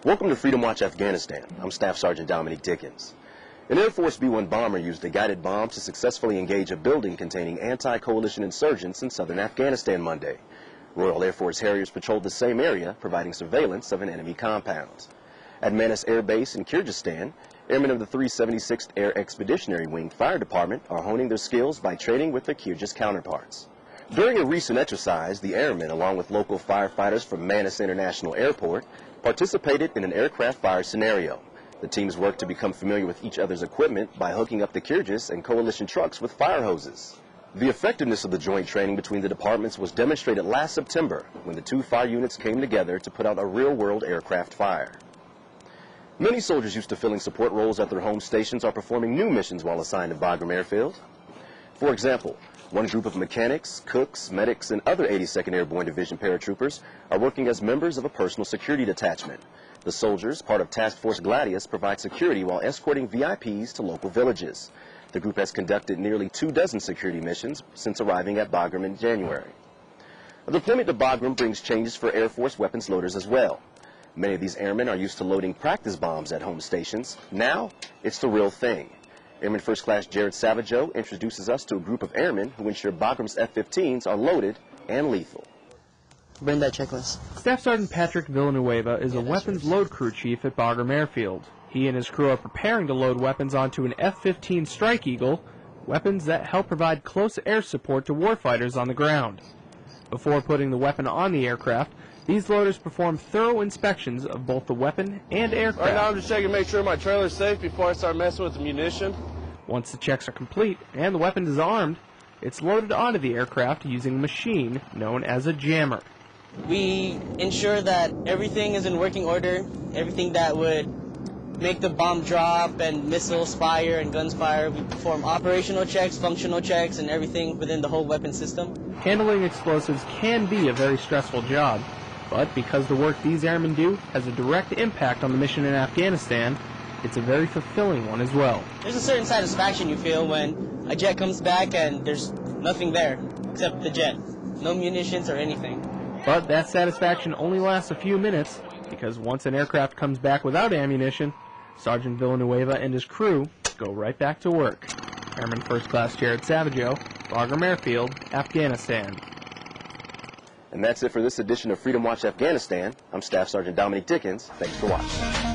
Welcome to Freedom Watch Afghanistan. I'm Staff Sergeant Dominic Dickens. An Air Force B-1 bomber used a guided bomb to successfully engage a building containing anti-coalition insurgents in southern Afghanistan Monday. Royal Air Force Harriers patrolled the same area, providing surveillance of an enemy compound. At Manas Air Base in Kyrgyzstan, airmen of the 376th Air Expeditionary Wing Fire Department are honing their skills by training with their Kyrgyz counterparts. During a recent exercise, the airmen, along with local firefighters from Manas International Airport, participated in an aircraft fire scenario. The teams worked to become familiar with each other's equipment by hooking up the Kyrgyz and coalition trucks with fire hoses. The effectiveness of the joint training between the departments was demonstrated last September when the two fire units came together to put out a real-world aircraft fire. Many soldiers used to filling support roles at their home stations are performing new missions while assigned to Bagram Airfield. For example, one group of mechanics, cooks, medics, and other 82nd Airborne Division paratroopers are working as members of a personal security detachment. The soldiers, part of Task Force Gladius, provide security while escorting VIPs to local villages. The group has conducted nearly 24 security missions since arriving at Bagram in January. A deployment to Bagram brings changes for Air Force weapons loaders as well. Many of these airmen are used to loading practice bombs at home stations. Now, it's the real thing. Airman First Class Jared Savageau introduces us to a group of airmen who ensure Bagram's F-15s are loaded and lethal. Bring that checklist. Staff Sergeant Patrick Villanueva is a weapons load crew chief at Bagram Airfield. He and his crew are preparing to load weapons onto an F-15 Strike Eagle, weapons that help provide close air support to warfighters on the ground. Before putting the weapon on the aircraft, these loaders perform thorough inspections of both the weapon and aircraft. Right now I'm just checking to make sure my trailer's safe before I start messing with the munition. Once the checks are complete and the weapon is armed, it's loaded onto the aircraft using a machine known as a jammer. We ensure that everything is in working order, everything that would make the bomb drop and missiles fire and guns fire. We perform operational checks, functional checks, and everything within the whole weapon system. Handling explosives can be a very stressful job, but because the work these airmen do has a direct impact on the mission in Afghanistan, it's a very fulfilling one as well. There's a certain satisfaction you feel when a jet comes back and there's nothing there except the jet. No munitions or anything. But that satisfaction only lasts a few minutes, because once an aircraft comes back without ammunition, Sergeant Villanueva and his crew go right back to work. Airman First Class Jared Savageau, Bagram Airfield, Afghanistan. And that's it for this edition of Freedom Watch Afghanistan. I'm Staff Sergeant Dominic Dickens. Thanks for watching.